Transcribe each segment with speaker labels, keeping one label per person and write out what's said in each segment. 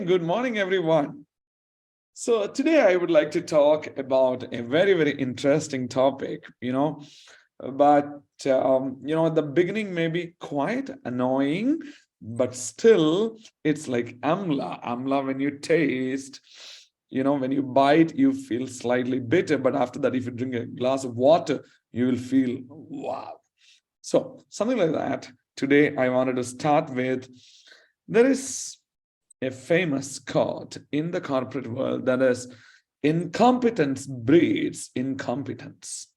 Speaker 1: Good morning, everyone. So today I would like to talk about a very, very interesting topic, but, the beginning may be quite annoying, but still it's like amla. Amla, when you taste, when you bite, you feel slightly bitter, but after that, if you drink a glass of water, you will feel, wow. So something like that. Today, I wanted to start with, there is a famous quote in the corporate world that is, incompetence breeds incompetence.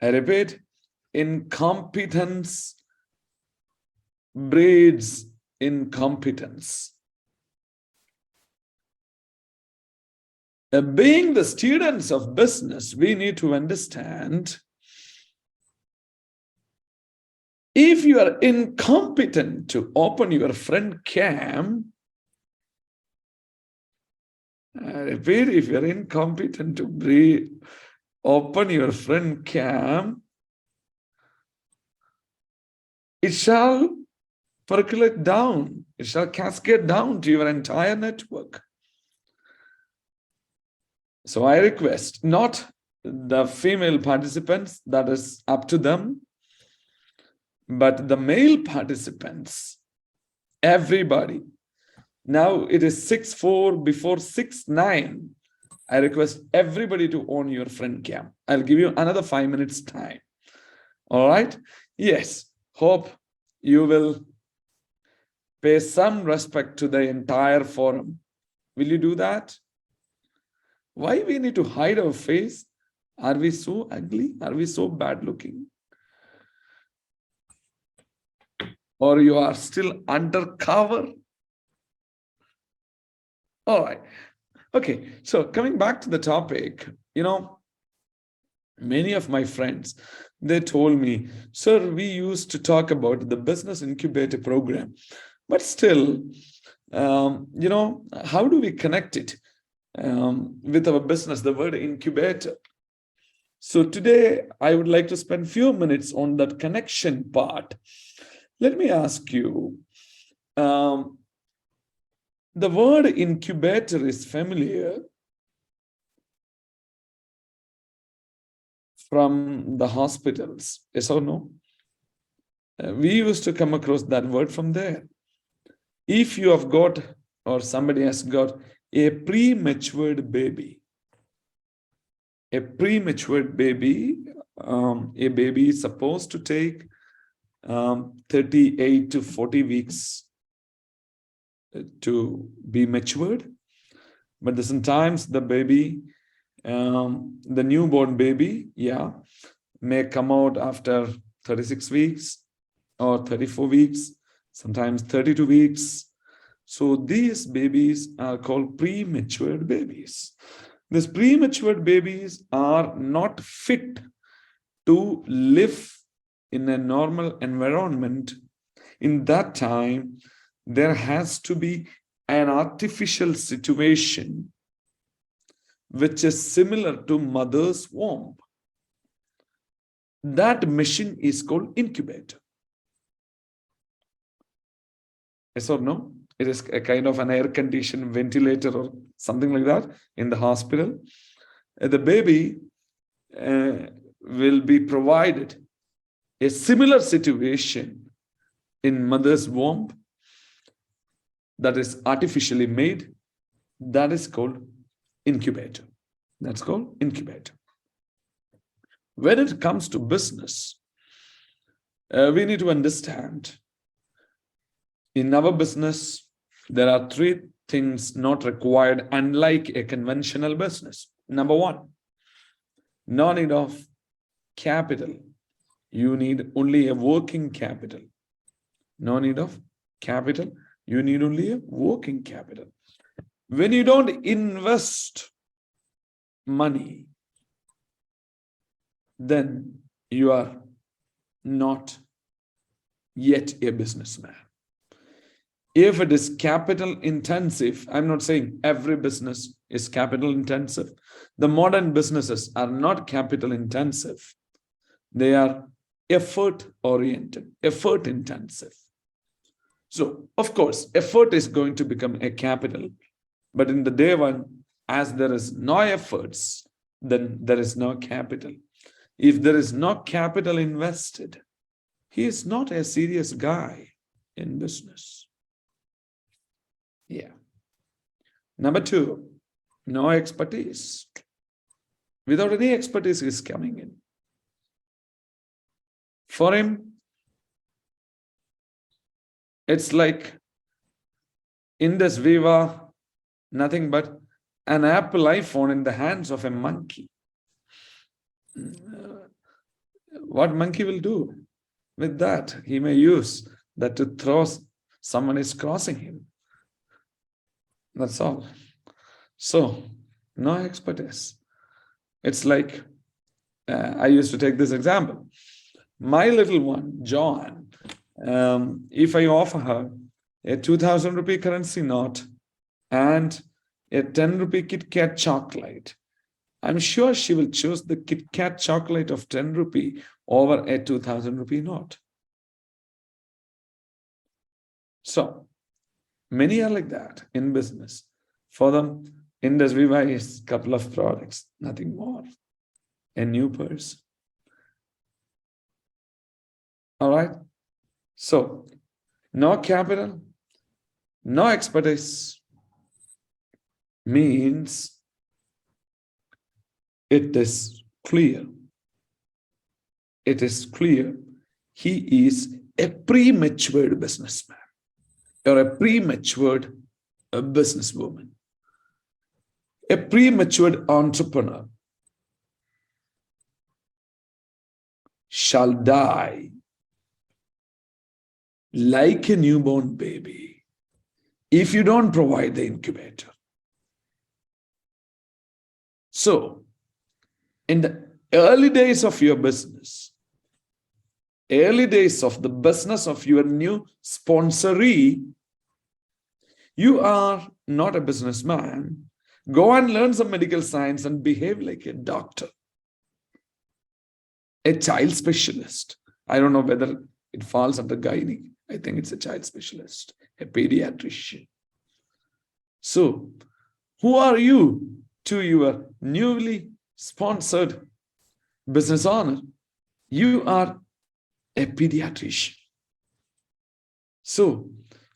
Speaker 1: I repeat, incompetence breeds incompetence. Being the students of business, we need to understand, if you are incompetent to open your friend cam, I repeat, if you are incompetent to open your friend cam, it shall percolate down, it shall cascade down to your entire network. So I request, not the female participants, that is up to them, but the male participants, everybody. Now it is 6:04 before 6:09. I request everybody to own your friend cam. I'll give you another 5 minutes time. All right? Yes. Hope you will pay some respect to the entire forum. Will you do that? Why we need to hide our face? Are we so ugly? Are we so bad looking? Or you are still undercover? All right. Okay. So coming back to the topic, many of my friends, they told me, sir, we used to talk about the business incubator program, but still, how do we connect it with our business, the word incubator? So today I would like to spend a few minutes on that connection part. Let me ask you, the word incubator is familiar from the hospitals, yes or no? We used to come across that word from there. If you have got, or somebody has got, a prematured baby, a baby is supposed to take 38 to 40 weeks to be matured, but sometimes the baby, the newborn baby, may come out after 36 weeks or 34 weeks, sometimes 32 weeks. So these babies are called prematured babies. These prematured babies are not fit to live in a normal environment. In that time, there has to be an artificial situation which is similar to mother's womb. That machine is called incubator. Yes or no? It is a kind of an air-conditioned ventilator or something like that in the hospital. The baby will be provided a similar situation in mother's womb that is artificially made. That is called incubator. That's called incubator. When it comes to business, we need to understand, in our business, there are three things not required, unlike a conventional business. Number one, no need of capital. You need only a working capital. No need of capital. You need only a working capital. When you don't invest money, then you are not yet a businessman. If it is capital intensive, I'm not saying every business is capital intensive. The modern businesses are not capital intensive. They are effort oriented, effort intensive. So, of course, effort is going to become a capital. But in the day one, as there is no efforts, then there is no capital. If there is no capital invested, he is not a serious guy in business. Yeah. Number two, no expertise. Without any expertise, he is coming in. For him, it's like IndusViva, nothing but an Apple iPhone in the hands of a monkey. What monkey will do with that? He may use that to throw someone is crossing him. That's all. So, no expertise. It's like, I used to take this example. My little one, John, if I offer her a 2,000 rupee currency note and a 10 rupee Kit Kat chocolate, I'm sure she will choose the Kit Kat chocolate of 10 rupee over a 2,000 rupee note. So, many are like that in business. For them, IndusViva is a couple of products, nothing more. A new person. All right. So, no capital, no expertise means it is clear. It is clear he is a prematured businessman or a prematured businesswoman, a prematured entrepreneur shall die like a newborn baby if you don't provide the incubator. So, in the early days of your business, early days of the business of your new sponsoree, you are not a businessman. Go and learn some medical science and behave like a doctor, a child specialist. I don't know whether it falls under gynae. I think it's a child specialist, a pediatrician. So, who are you to your newly sponsored business owner? You are a pediatrician. So,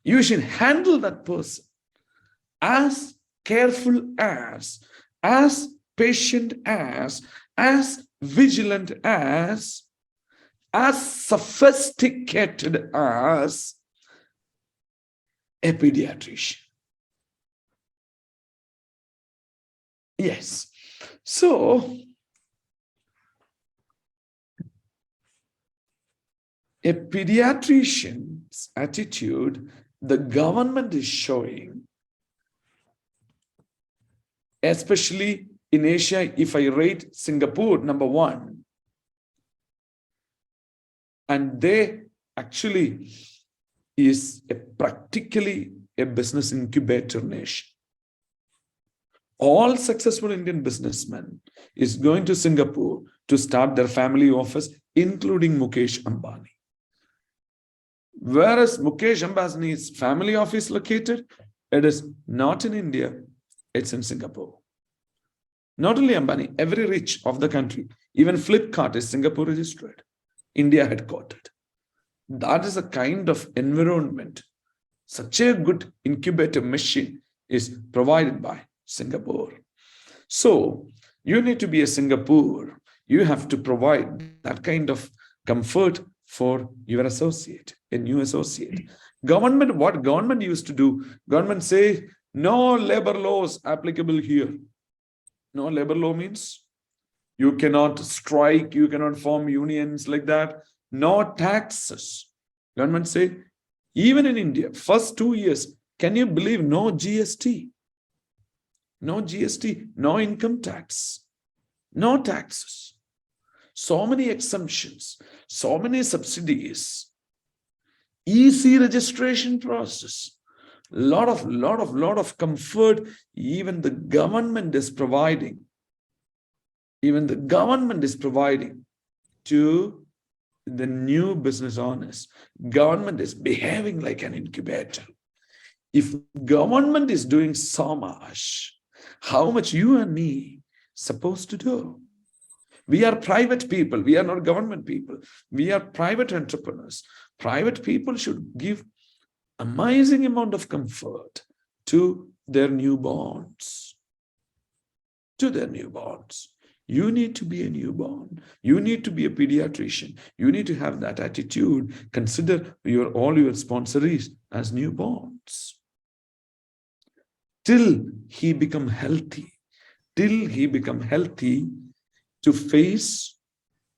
Speaker 1: you should handle that person as careful as patient as vigilant as sophisticated as a pediatrician. Yes. So, a pediatrician's attitude, the government is showing, especially in Asia, if I rate Singapore number one, and they actually is practically a business incubator nation. All successful Indian businessmen is going to Singapore to start their family office, including Mukesh Ambani. Whereas Mukesh Ambani's family office located, it is not in India, it's in Singapore. Not only Ambani, every rich of the country, even Flipkart is Singapore registered, India headquartered. That is a kind of environment. Such a good incubator machine is provided by Singapore. So, you need to be a Singapore. You have to provide that kind of comfort for your associate, a new associate. Government, what government used to do? Government say, no labor laws applicable here. No labor law means you cannot strike, you cannot form unions like that. No taxes. Government say, even in India, first 2 years, can you believe no GST? No GST, no income tax, no taxes. So many exemptions, so many subsidies, easy registration process, lot of comfort. Even the government is providing. Even the government is providing to the new business owners, government is behaving like an incubator. If government is doing so much, how much you and me supposed to do? We are private people. We are not government people. We are private entrepreneurs. Private people should give amazing amount of comfort to their newborns. To their newborns. You need to be a newborn. You need to be a pediatrician. You need to have that attitude. Consider all your sponsorees as newborns. Till he become healthy. Till he become healthy to face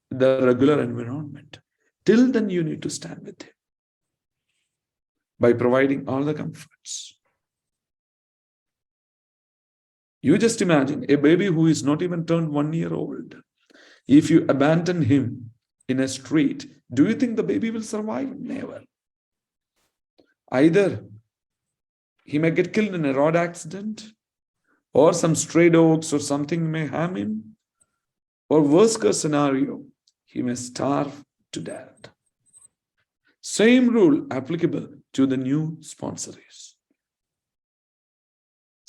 Speaker 1: the regular environment. Till then you need to stand with him by providing all the comforts. You just imagine a baby who is not even turned 1 year old. If you abandon him in a street, do you think the baby will survive? Never. Either he may get killed in a road accident, or some stray dogs or something may harm him, or worst case scenario, he may starve to death. Same rule applicable to the new sponsorees.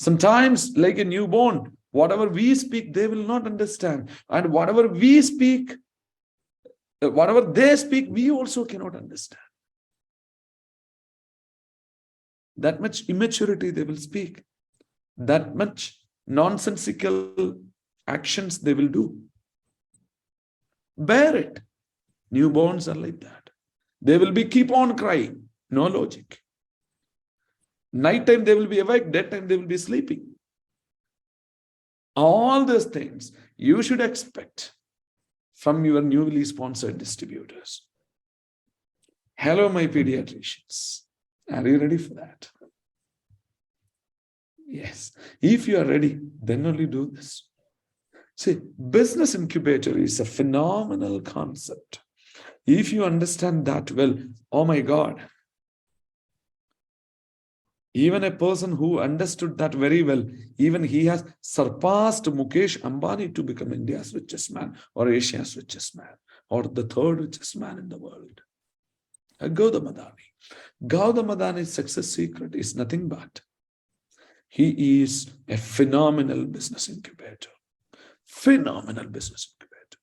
Speaker 1: Sometimes, like a newborn, whatever we speak, they will not understand. And whatever we speak, whatever they speak, we also cannot understand. That much immaturity they will speak. That much nonsensical actions they will do. Bear it. Newborns are like that. They will keep on crying. No logic. Nighttime they will be awake, daytime they will be sleeping. All those things you should expect from your newly sponsored distributors. Hello, my pediatricians. Are you ready for that? Yes. If you are ready, then only do this. See, business incubator is a phenomenal concept. If you understand that well, oh my God, even a person who understood that very well, even he has surpassed Mukesh Ambani to become India's richest man or Asia's richest man or the third richest man in the world. Gautam Adani. Gautam Adani's success secret is nothing but he is a phenomenal business incubator. Phenomenal business incubator.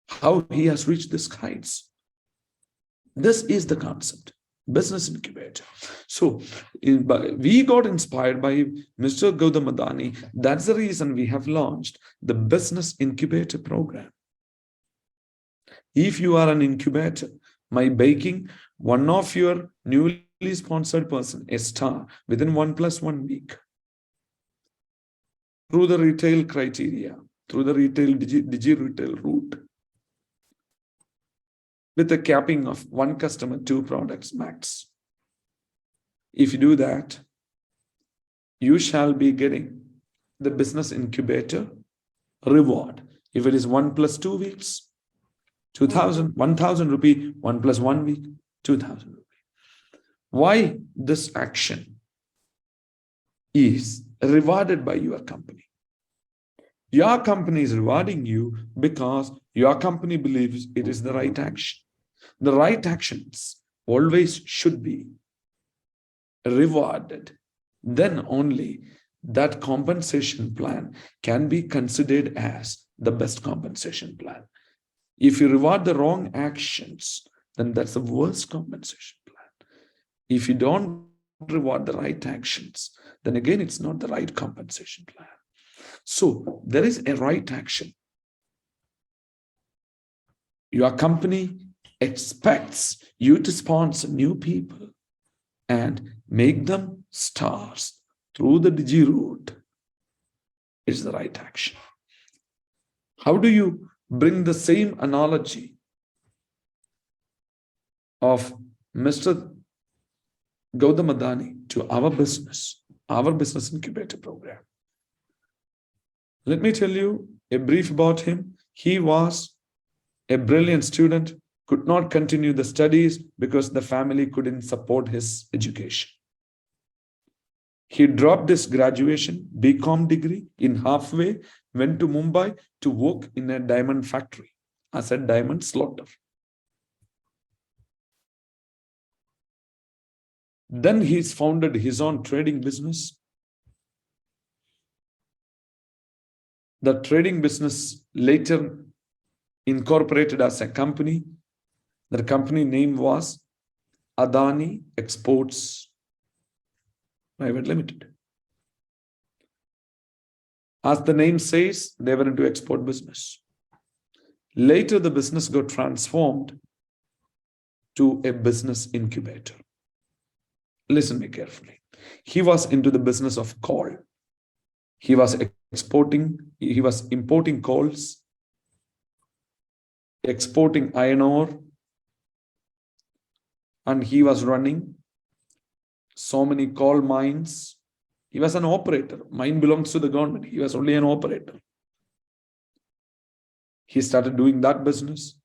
Speaker 1: How he has reached these heights. This is the concept. Business incubator. So we got inspired by Mr. Gautam Adani. That's the reason we have launched the business incubator program. If you are an incubator, by making one of your newly sponsored person a star within 1+1 week, through the retail criteria, through the retail digi-retail route, with a capping of 1 customer, 2 products max. If you do that, you shall be getting the business incubator reward. If it is 1+2 weeks, 1,000 rupee, 1+1 week, 2,000 rupee. Why this action is rewarded by your company? Your company is rewarding you because your company believes it is the right action. The right actions always should be rewarded. Then only that compensation plan can be considered as the best compensation plan. If you reward the wrong actions, then that's the worst compensation plan. If you don't reward the right actions, then again, it's not the right compensation plan. So there is a right action. Your company expects you to sponsor new people and make them stars through the digi route. It's the right action. How do you bring the same analogy of Mr. Gautam Adani to our business incubator program? Let me tell you a brief about him. He was a brilliant student, could not continue the studies because the family couldn't support his education. He dropped his graduation, BCom degree in halfway, went to Mumbai to work in a diamond factory. as a diamond slaughter. Then he's founded his own trading business. The trading business later incorporated as a company. The company name was Adani Exports Private Limited. As the name says, they were into export business. Later, the business got transformed to a business incubator. Listen me carefully. He was into the business of coal. He was importing coals, exporting iron ore, and he was running so many coal mines. He was an operator. Mine belongs to the government. He was only an operator. He started doing that business.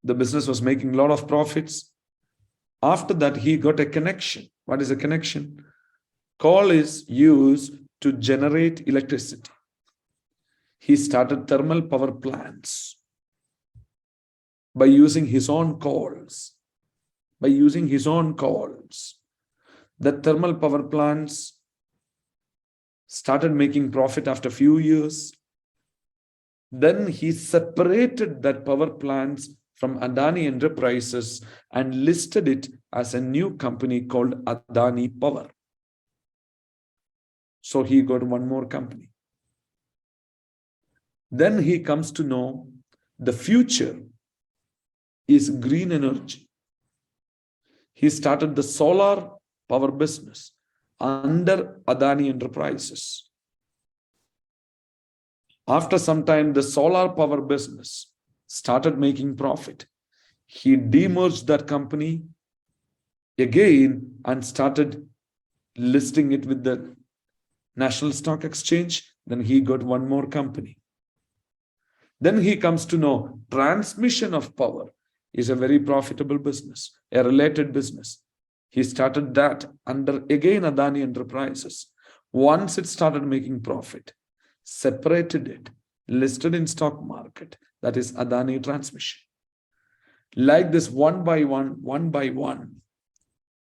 Speaker 1: The business was making a lot of profits. After that, he got a connection. What is a connection? Coal is used to generate electricity. He started thermal power plants by using his own coals. The thermal power plants started making profit after a few years. Then he separated that power plants from Adani Enterprises and listed it as a new company called Adani Power. So he got one more company. Then he comes to know the future is green energy. He started the solar power business under Adani Enterprises. After some time, the solar power business started making profit. He demerged that company again and started listing it with the National Stock Exchange. Then he got one more company. Then he comes to know transmission of power is a very profitable business, a related business. He started that under again Adani Enterprises. Once it started making profit, separated it, listed in stock market, that is Adani Transmission. Like this, one by one,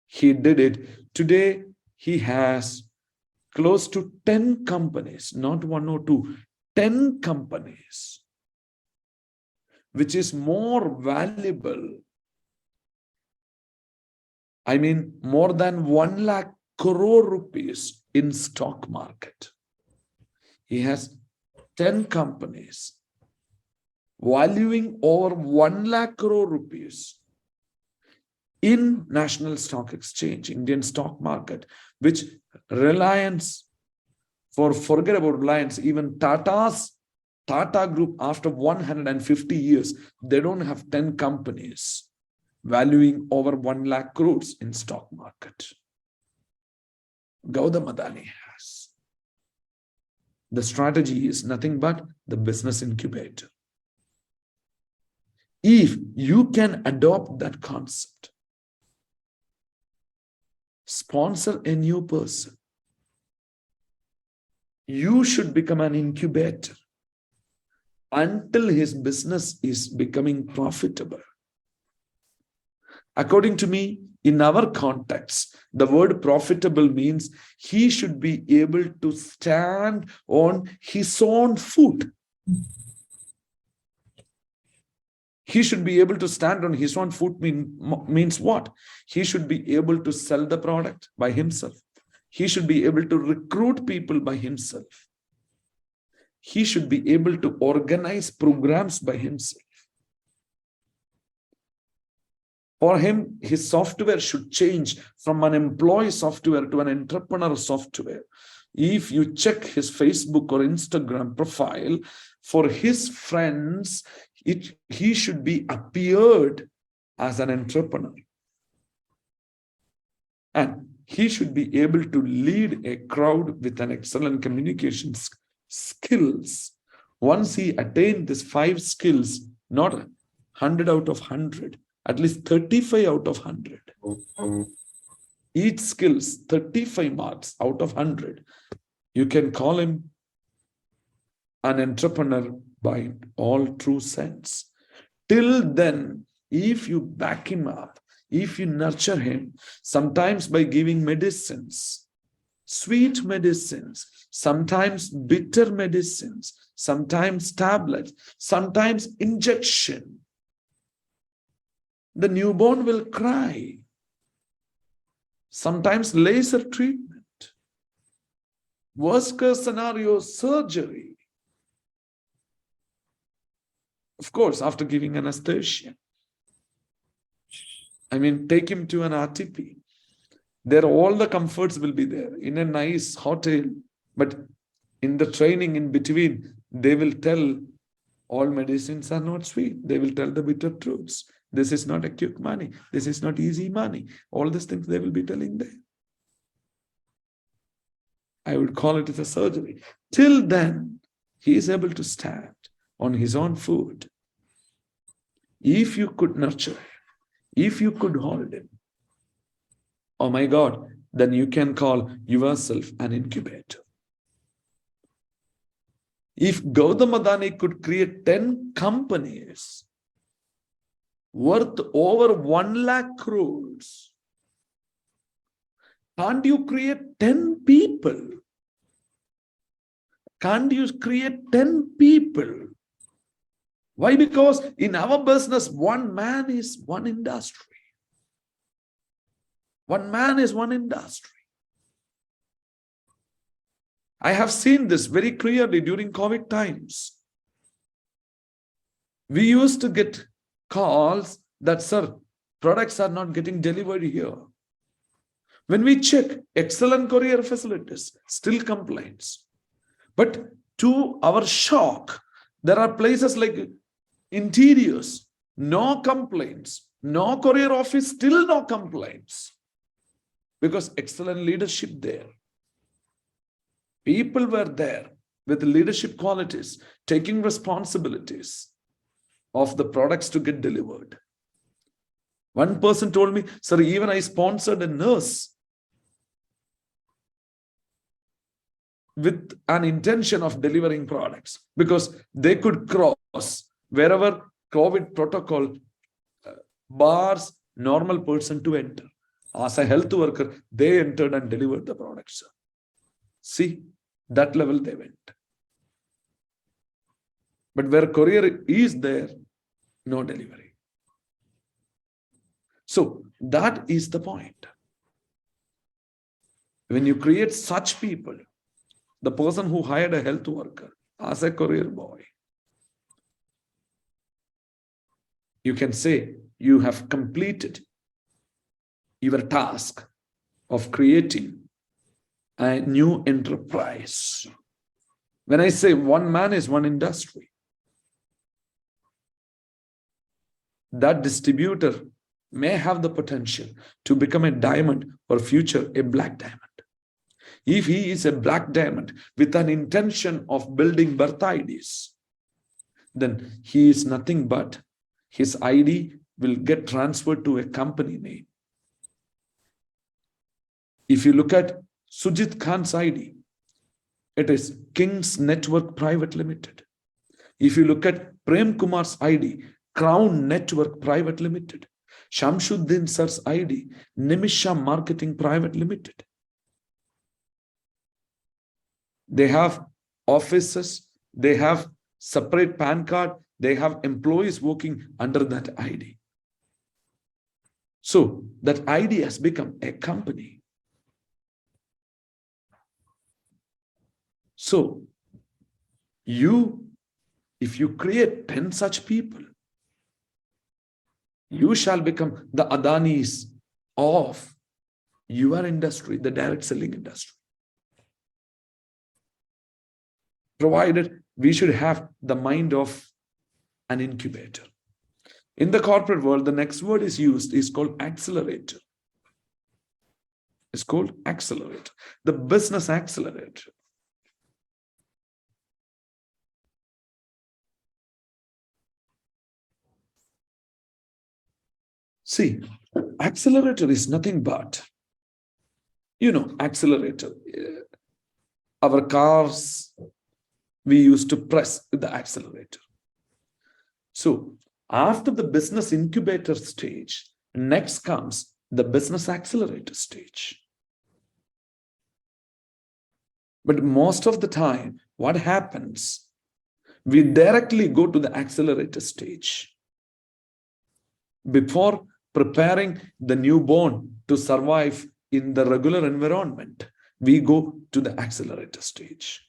Speaker 1: he did it. Today, he has close to 10 companies, not one or two, 10 companies, which is more valuable. I mean, more than 1 lakh crore rupees in stock market. He has 10 companies valuing over 1 lakh crore rupees in National Stock Exchange, Indian stock market, which Reliance, forget about Reliance, even Tata Group, after 150 years, they don't have 10 companies valuing over 1 lakh crores in stock market. Gautam Adani has. The strategy is nothing but the business incubator. If you can adopt that concept, sponsor a new person, you should become an incubator until his business is becoming profitable. According to me, in our context, the word profitable means he should be able to stand on his own foot. He should be able to stand on his own foot means what? He should be able to sell the product by himself. He should be able to recruit people by himself. He should be able to organize programs by himself. For him, his software should change from an employee software to an entrepreneur software. If you check his Facebook or Instagram profile, for his friends, he should be appeared as an entrepreneur. And he should be able to lead a crowd with an excellent communication skills. Once he attained these 5 skills, not 100 out of 100, at least 35 out of 100. Each skills, 35 marks out of 100. You can call him an entrepreneur by all true sense. Till then, if you back him up, if you nurture him, sometimes by giving medicines, sweet medicines, sometimes bitter medicines, sometimes tablets, sometimes injection, the newborn will cry. Sometimes laser treatment. Worst case scenario, surgery. Of course, after giving anesthesia. Take him to an RTP. There, all the comforts will be there in a nice hotel. But in the training in between, they will tell all medicines are not sweet. They will tell the bitter truths. This is not a quick money. This is not easy money. All these things they will be telling there. I would call it as a surgery. Till then, he is able to stand on his own foot. If you could nurture him, if you could hold him, oh my God, then you can call yourself an incubator. If Gautam Adani could create 10 companies worth over 1 lakh crores, can't you create 10 people? Can't you create 10 people? Why? Because in our business, one man is one industry. One man is one industry. I have seen this very clearly during COVID times. We used to get calls that, sir, products are not getting delivered here. When we check, excellent courier facilities, still complaints. But to our shock, there are places like interiors, no complaints, no courier office, still no complaints. Because excellent leadership there. People were there with leadership qualities, taking responsibilities of the products to get delivered. One person told me, sir, even I sponsored a nurse with an intention of delivering products because they could cross wherever COVID protocol bars normal person to enter. As a health worker, they entered and delivered the products. See, that level they went. But where courier is there, no delivery. So that is the point. When you create such people, the person who hired a health worker as a courier boy, you can say you have completed your task of creating a new enterprise. When I say one man is one industry, that distributor may have the potential to become a diamond or future a black diamond. If he is a black diamond with an intention of building birth IDs, then he is nothing but his ID will get transferred to a company name. If you look at Sujit Khan's ID, it is King's Network Private Limited. If you look at Prem Kumar's ID, Crown Network Private Limited. Shamsuddin Sir's ID, Nimisha Marketing Private Limited. They have offices, they have separate PAN card, they have employees working under that ID. So that ID has become a company. So if you create 10 such people, you shall become the Adanis of your industry, the direct selling industry. Provided we should have the mind of an incubator. In the corporate world, the next word is used is called accelerator. It's called accelerator, the business accelerator. See, accelerator is nothing but, accelerator. Our cars, we used to press the accelerator. So After the business incubator stage, next comes the business accelerator stage. But most of the time, what happens? We directly go to the accelerator stage. Before preparing the newborn to survive in the regular environment, we go to the accelerator stage.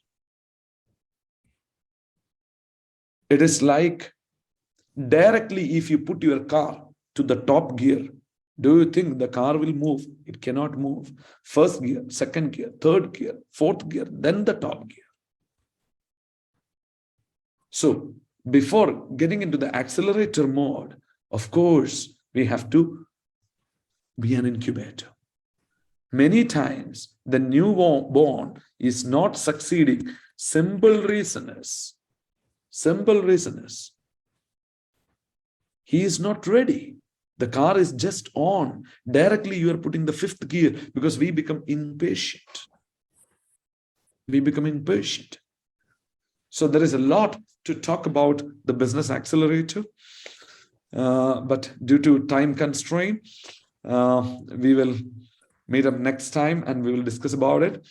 Speaker 1: It is like directly if you put your car to the top gear, do you think the car will move? It cannot move. First gear, second gear, third gear, fourth gear, then the top gear. So before getting into the accelerator mode, of course, we have to be an incubator. Many times, the newborn is not succeeding. Simple reason is, he is not ready. The car is just on. Directly, you are putting the fifth gear because we become impatient. So there is a lot to talk about the business accelerator. But due to time constraint, we will meet up next time and we will discuss about it.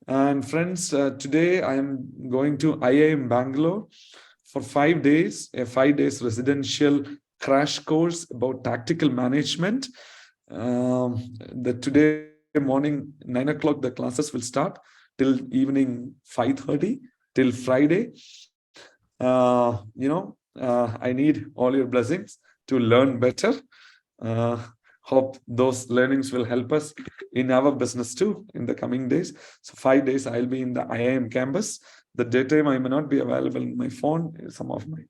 Speaker 1: And friends, today I am going to IIM Bangalore for 5 days, a 5 days residential crash course about tactical management. Today morning, 9 o'clock, the classes will start till evening 5:30 till Friday. I need all your blessings to learn better. Hope those learnings will help us in our business too in the coming days. So 5 days I'll be in the IIM campus. The daytime I may not be available on my phone. Some of my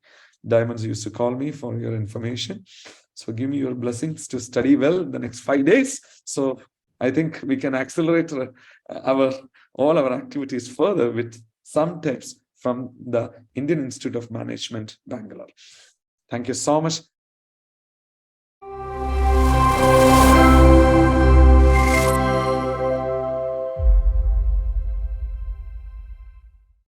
Speaker 1: diamonds used to call me for your information. So give me your blessings to study well the next 5 days. So I think we can accelerate all our activities further with some tips from the Indian Institute of Management, Bangalore. Thank you so much.